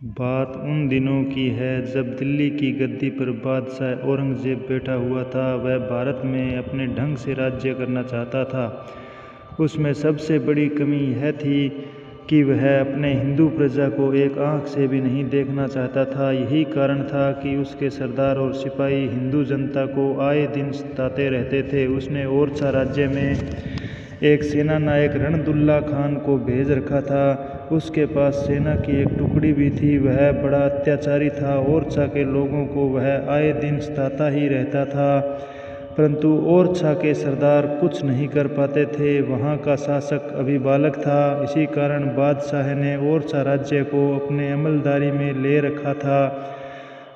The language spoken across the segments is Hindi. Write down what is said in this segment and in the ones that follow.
बात उन दिनों की है जब दिल्ली की गद्दी पर बादशाह औरंगज़ेब बैठा हुआ था। वह भारत में अपने ढंग से राज्य करना चाहता था। उसमें सबसे बड़ी कमी यह थी कि वह अपने हिंदू प्रजा को एक आंख से भी नहीं देखना चाहता था। यही कारण था कि उसके सरदार और सिपाही हिंदू जनता को आए दिन सताते रहते थे। उसने ओरछा राज्य में एक सेना नायक रणदुल्ला खान को भेज रखा था। उसके पास सेना की एक टुकड़ी भी थी। वह बड़ा अत्याचारी था। ओरछा के लोगों को वह आए दिन सताता ही रहता था, परंतु ओरछा के सरदार कुछ नहीं कर पाते थे। वहाँ का शासक अभी बालक था। इसी कारण बादशाह ने ओरछा राज्य को अपने अमलदारी में ले रखा था।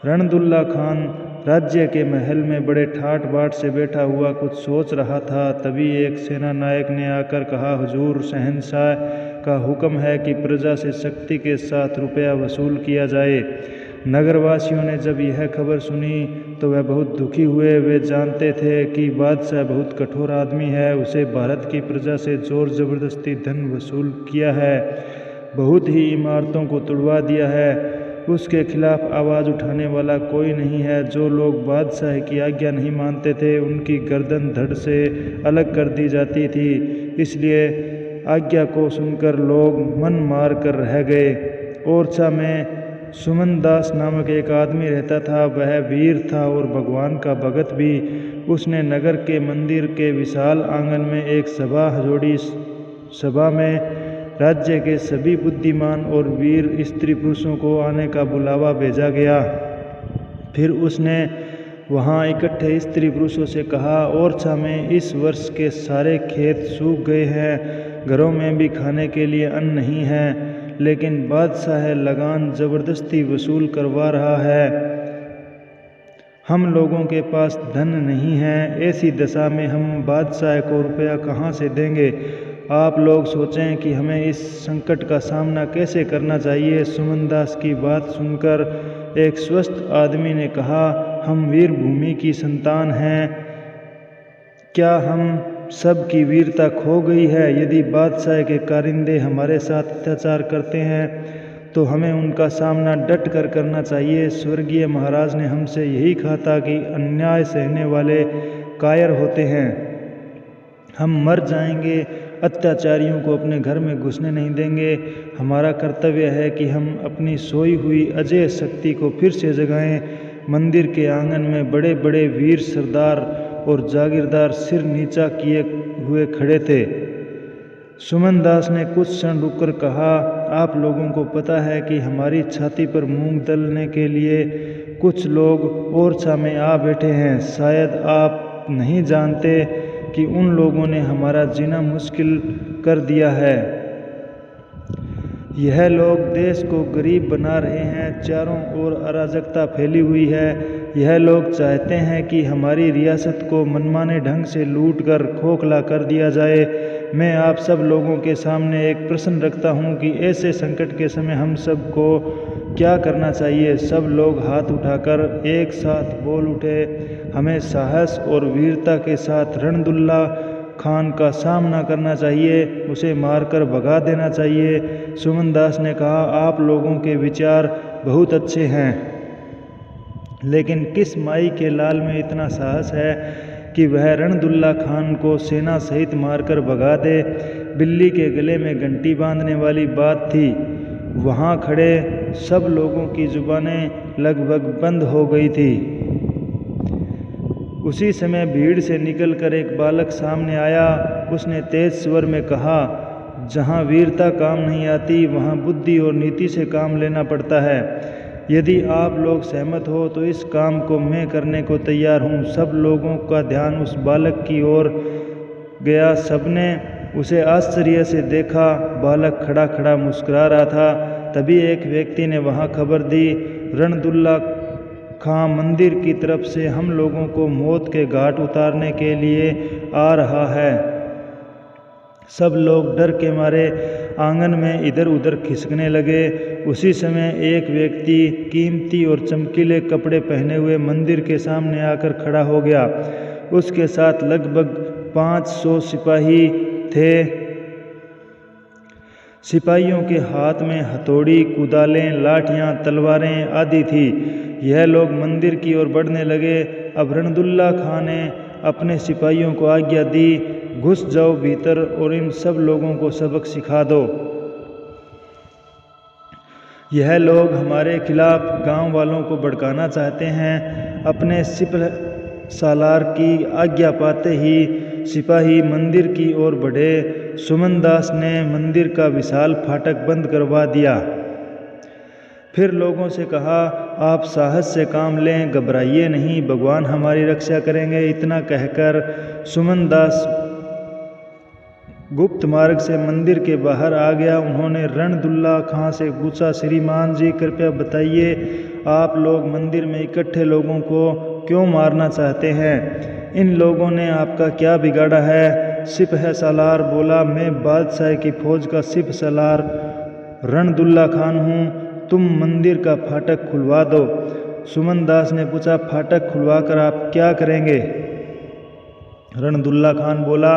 रणदुल्ला खान राज्य के महल में बड़े ठाट बाट से बैठा हुआ कुछ सोच रहा था। तभी एक सेना नायक ने आकर कहा, हुजूर, शहंशाह का हुक्म है कि प्रजा से सख्ती के साथ रुपया वसूल किया जाए। नगरवासियों ने जब यह खबर सुनी तो वह बहुत दुखी हुए। वे जानते थे कि बादशाह बहुत कठोर आदमी है। उसे भारत की प्रजा से जोर जबरदस्ती धन वसूल किया है, बहुत ही इमारतों को तुड़वा दिया है। उसके खिलाफ आवाज़ उठाने वाला कोई नहीं है। जो लोग बादशाह की आज्ञा नहीं मानते थे उनकी गर्दन धड़ से अलग कर दी जाती थी। इसलिए आज्ञा को सुनकर लोग मन मार कर रह गए। ओरछा में सुमन दास नामक एक आदमी रहता था। वह वीर था और भगवान का भगत भी। उसने नगर के मंदिर के विशाल आंगन में एक सभा जोड़ी। सभा में राज्य के सभी बुद्धिमान और वीर स्त्री पुरुषों को आने का बुलावा भेजा गया। फिर उसने वहां इकट्ठे स्त्री पुरुषों से कहा, ओरछा में इस वर्ष के सारे खेत सूख गए हैं, घरों में भी खाने के लिए अन्न नहीं है, लेकिन बादशाह लगान जबरदस्ती वसूल करवा रहा है। हम लोगों के पास धन नहीं है। ऐसी दशा में हम बादशाह को रुपया कहाँ से देंगे? आप लोग सोचें कि हमें इस संकट का सामना कैसे करना चाहिए। सुमन दास की बात सुनकर एक स्वस्थ आदमी ने कहा, हम वीर भूमि की संतान हैं। क्या हम सब की वीरता खो गई है? यदि बादशाह के कारिंदे हमारे साथ अत्याचार करते हैं तो हमें उनका सामना डट कर करना चाहिए। स्वर्गीय महाराज ने हमसे यही कहा था कि अन्याय सहने वाले कायर होते हैं। हम मर जाएंगे, अत्याचारियों को अपने घर में घुसने नहीं देंगे। हमारा कर्तव्य है कि हम अपनी सोई हुई अजय शक्ति को फिर से जगाएं। मंदिर के आंगन में बड़े बड़े वीर सरदार और जागीरदार सिर नीचा किए हुए खड़े थे। सुमन दास ने कुछ क्षण रुककर कहा, आप लोगों को पता है कि हमारी छाती पर मूंग दलने के लिए कुछ लोग ओरछा में आ बैठे हैं। शायद आप नहीं जानते कि उन लोगों ने हमारा जीना मुश्किल कर दिया है। यह लोग देश को गरीब बना रहे हैं। चारों ओर अराजकता फैली हुई है। यह लोग चाहते हैं कि हमारी रियासत को मनमाने ढंग से लूट कर खोखला कर दिया जाए। मैं आप सब लोगों के सामने एक प्रश्न रखता हूं कि ऐसे संकट के समय हम सब को क्या करना चाहिए? सब लोग हाथ उठाकर एक साथ बोल उठे, हमें साहस और वीरता के साथ रणदुल्ला खान का सामना करना चाहिए, उसे मारकर भगा देना चाहिए। सुमन दास ने कहा, आप लोगों के विचार बहुत अच्छे हैं, लेकिन किस माई के लाल में इतना साहस है कि वह रणदुल्ला खान को सेना सहित मारकर भगा दे? बिल्ली के गले में घंटी बांधने वाली बात थी। वहाँ खड़े सब लोगों की जुबानें लगभग बंद हो गई थी। उसी समय भीड़ से निकलकर एक बालक सामने आया। उसने तेज स्वर में कहा, जहाँ वीरता काम नहीं आती वहाँ बुद्धि और नीति से काम लेना पड़ता है। यदि आप लोग सहमत हो तो इस काम को मैं करने को तैयार हूँ। सब लोगों का ध्यान उस बालक की ओर गया। सबने उसे आश्चर्य से देखा। बालक खड़ा खड़ा मुस्कुरा रहा था। तभी एक व्यक्ति ने वहाँ खबर दी, रणदुल्ला खां मंदिर की तरफ से हम लोगों को मौत के घाट उतारने के लिए आ रहा है। सब लोग डर के मारे आंगन में इधर उधर खिसकने लगे। उसी समय एक व्यक्ति कीमती और चमकीले कपड़े पहने हुए मंदिर के सामने आकर खड़ा हो गया। उसके साथ लगभग 500 सिपाही थे। सिपाहियों के हाथ में हथौड़ी, कुदालें, लाठियां, तलवारें आदि थी। यह लोग मंदिर की ओर बढ़ने लगे। अब रणदुल्ला खां ने अपने सिपाहियों को आज्ञा दी, घुस जाओ भीतर और इन सब लोगों को सबक सिखा दो। यह लोग हमारे खिलाफ गांव वालों को भड़काना चाहते हैं। अपने सिपह सालार की आज्ञा पाते ही सिपाही मंदिर की ओर बढ़े। सुमन दास ने मंदिर का विशाल फाटक बंद करवा दिया। फिर लोगों से कहा, आप साहस से काम लें, घबराइए नहीं, भगवान हमारी रक्षा करेंगे। इतना कहकर सुमन दास गुप्त मार्ग से मंदिर के बाहर आ गया। उन्होंने रणदुल्ला खां से पूछा, श्रीमान जी कृपया बताइए, आप लोग मंदिर में इकट्ठे लोगों को क्यों मारना चाहते हैं? इन लोगों ने आपका क्या बिगाड़ा है? सिपह सालार बोला, मैं बादशाह की फौज का सिपह सालार रणदुल्ला खान हूँ। तुम मंदिर का फाटक खुलवा दो। सुमन दास ने पूछा, फाटक खुलवाकर आप क्या करेंगे? रणदुल्ला खान बोला,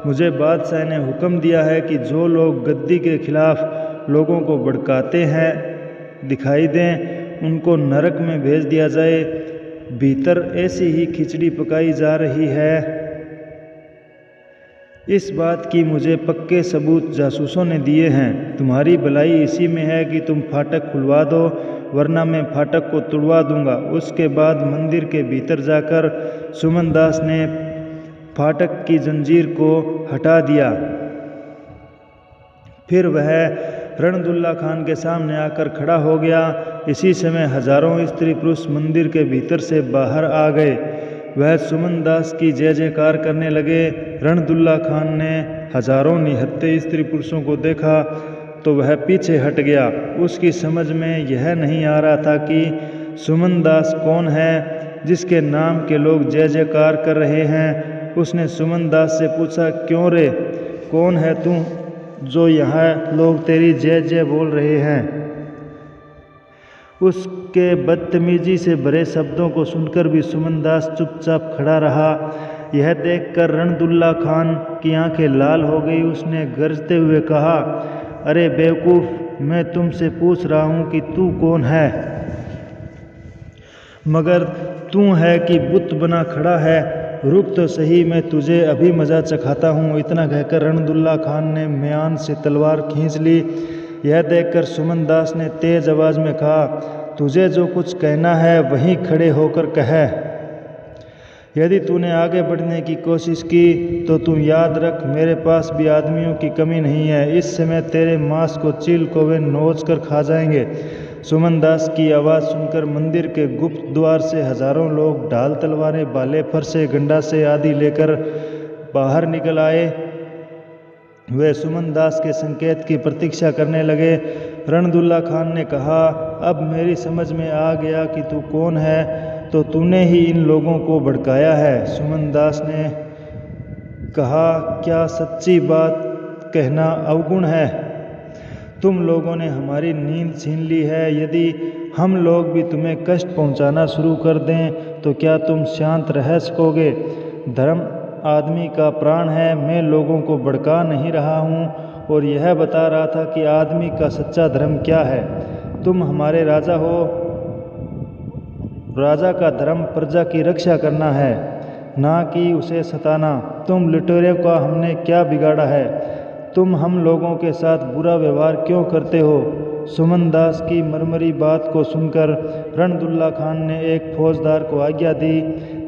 मुझे बादशाह ने हुक्म दिया है कि जो लोग गद्दी के खिलाफ लोगों को भड़काते हैं दिखाई दें, उनको नरक में भेज दिया जाए। भीतर ऐसी ही खिचड़ी पकाई जा रही है। इस बात की मुझे पक्के सबूत जासूसों ने दिए हैं। तुम्हारी भलाई इसी में है कि तुम फाटक खुलवा दो, वरना मैं फाटक को तोड़वा दूंगा। उसके बाद मंदिर के भीतर जाकर सुमन दास ने फाटक की जंजीर को हटा दिया। फिर वह रणदुल्ला खान के सामने आकर खड़ा हो गया। इसी समय हजारों स्त्री पुरुष मंदिर के भीतर से बाहर आ गए। वह सुमन दास की जय जयकार करने लगे। रणदुल्ला खान ने हजारों निहत्थे स्त्री पुरुषों को देखा तो वह पीछे हट गया। उसकी समझ में यह नहीं आ रहा था कि सुमन दास कौन है जिसके नाम के लोग जय जयकार कर रहे हैं। उसने सुमन दास से पूछा, क्यों रे, कौन है तू जो यहाँ लोग तेरी जय जय बोल रहे हैं? उसके बदतमीजी से भरे शब्दों को सुनकर भी सुमन दास चुपचाप खड़ा रहा। यह देखकर रणदुल्ला खान की आंखें लाल हो गई। उसने गरजते हुए कहा, अरे बेवकूफ़, मैं तुमसे पूछ रहा हूँ कि तू कौन है, मगर तू है कि बुत बना खड़ा है। रुक तो सही, मैं तुझे अभी मज़ा चखाता हूँ। इतना कहकर रणदुल्ला खान ने म्यान से तलवार खींच ली। यह देखकर सुमन दास ने तेज आवाज़ में कहा, तुझे जो कुछ कहना है वहीं खड़े होकर कह। यदि तूने आगे बढ़ने की कोशिश की तो तू याद रख, मेरे पास भी आदमियों की कमी नहीं है। इस समय तेरे मांस को चील कौवे नोच कर खा जाएंगे। सुमन दास की आवाज़ सुनकर मंदिर के गुप्त द्वार से हजारों लोग ढाल, तलवारें, भाले, फरसे, गंडासे आदि लेकर बाहर निकल आए। वे सुमन दास के संकेत की प्रतीक्षा करने लगे। रणदुल्ला खान ने कहा, अब मेरी समझ में आ गया कि तू कौन है, तो तूने ही इन लोगों को भड़काया है। सुमन दास ने कहा, क्या सच्ची बात कहना अवगुण है? तुम लोगों ने हमारी नींद छीन ली है। यदि हम लोग भी तुम्हें कष्ट पहुंचाना शुरू कर दें तो क्या तुम शांत रह सकोगे? धर्म आदमी का प्राण है। मैं लोगों को भड़का नहीं रहा हूँ और यह बता रहा था कि आदमी का सच्चा धर्म क्या है। तुम हमारे राजा हो। राजा का धर्म प्रजा की रक्षा करना है, ना कि उसे सताना। तुम लुटेरों का हमने क्या बिगाड़ा है? तुम हम लोगों के साथ बुरा व्यवहार क्यों करते हो? सुमन दास की मरमरी बात को सुनकर रणदुल्ला खान ने एक फौजदार को आज्ञा दी,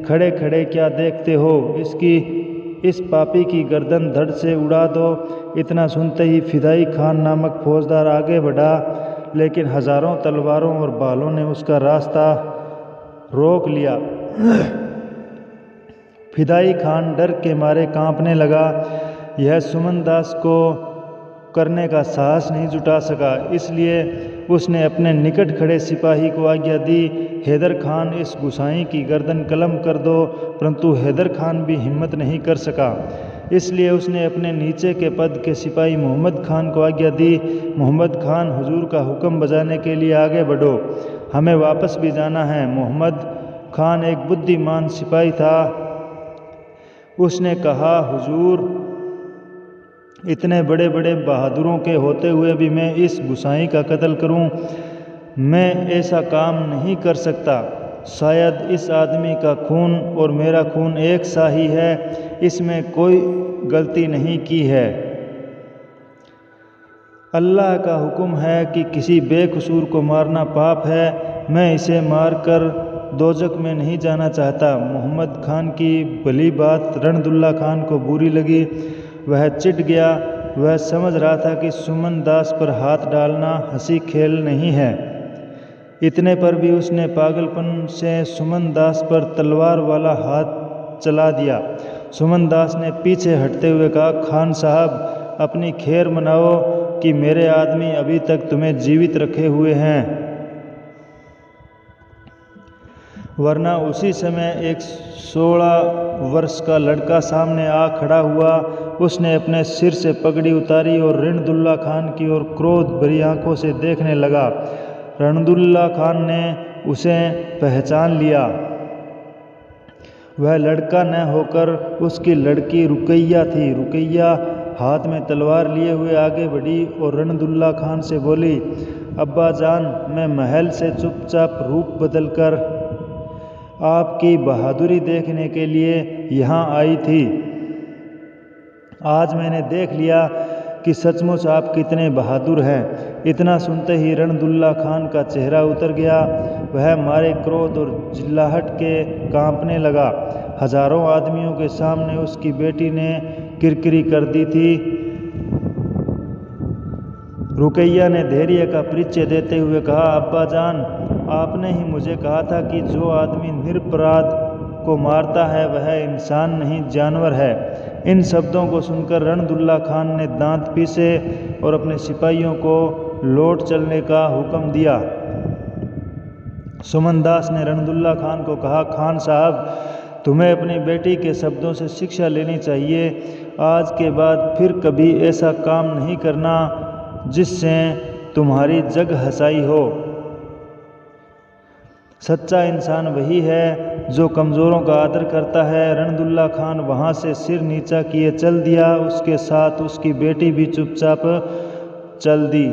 खड़े खड़े क्या देखते हो, इस पापी की गर्दन धड़ से उड़ा दो। इतना सुनते ही फिदाई खान नामक फौजदार आगे बढ़ा, लेकिन हजारों तलवारों और भालों ने उसका रास्ता रोक लिया। फिदाई खान डर के मारे कांपने लगा। यह सुमन दास को करने का साहस नहीं जुटा सका, इसलिए उसने अपने निकट खड़े सिपाही को आज्ञा दी, हैदर खान इस गुसाई की गर्दन कलम कर दो। परंतु हैदर खान भी हिम्मत नहीं कर सका, इसलिए उसने अपने नीचे के पद के सिपाही मोहम्मद खान को आज्ञा दी, मोहम्मद खान, हुजूर का हुक्म बजाने के लिए आगे बढ़ो, हमें वापस भी जाना है। मोहम्मद खान एक बुद्धिमान सिपाही था। उसने कहा, हुजूर, इतने बड़े बड़े बहादुरों के होते हुए भी मैं इस गुसाई का कत्ल करूं? मैं ऐसा काम नहीं कर सकता। शायद इस आदमी का खून और मेरा खून एक सा ही है, इसमें कोई गलती नहीं की है। अल्लाह का हुक्म है कि किसी बेकसूर को मारना पाप है। मैं इसे मारकर दोजक में नहीं जाना चाहता। मोहम्मद खान की भली बात रणदुल्ला खान को बुरी लगी। वह चिढ़ गया। वह समझ रहा था कि सुमन दास पर हाथ डालना हंसी खेल नहीं है। इतने पर भी उसने पागलपन से सुमन दास पर तलवार वाला हाथ चला दिया। सुमन दास ने पीछे हटते हुए कहा, खान साहब अपनी खैर मनाओ कि मेरे आदमी अभी तक तुम्हें जीवित रखे हुए हैं, वरना उसी समय एक 16 वर्ष का लड़का सामने आ खड़ा हुआ। उसने अपने सिर से पगड़ी उतारी और रणदुल्ला खान की ओर क्रोध भरी आंखों से देखने लगा। रणदुल्ला खान ने उसे पहचान लिया। वह लड़का न होकर उसकी लड़की रुकैया थी। रुकैया हाथ में तलवार लिए हुए आगे बढ़ी और रणदुल्ला खान से बोली, अब्बा जान, मैं महल से चुपचाप रूप बदलकर आपकी बहादुरी देखने के लिए यहाँ आई थी। आज मैंने देख लिया कि सचमुच आप कितने बहादुर हैं। इतना सुनते ही रणदुल्ला खान का चेहरा उतर गया। वह मारे क्रोध और चिल्लाहट के कांपने लगा। हजारों आदमियों के सामने उसकी बेटी ने किरकिरी कर दी थी। रुकैया ने धैर्य का परिचय देते हुए कहा, अब्बा जान, आपने ही मुझे कहा था कि जो आदमी निरपराध को मारता है वह इंसान नहीं जानवर है। इन शब्दों को सुनकर रणदुल्ला खान ने दांत पीसे और अपने सिपाहियों को लौट चलने का हुक्म दिया। सुमन दास ने रणदुल्ला खान को कहा, खान साहब, तुम्हें अपनी बेटी के शब्दों से शिक्षा लेनी चाहिए। आज के बाद फिर कभी ऐसा काम नहीं करना जिससे तुम्हारी जग हंसाई हो। सच्चा इंसान वही है जो कमज़ोरों का आदर करता है। रणदुल्ला खान वहाँ से सिर नीचा किए चल दिया। उसके साथ उसकी बेटी भी चुपचाप चल दी।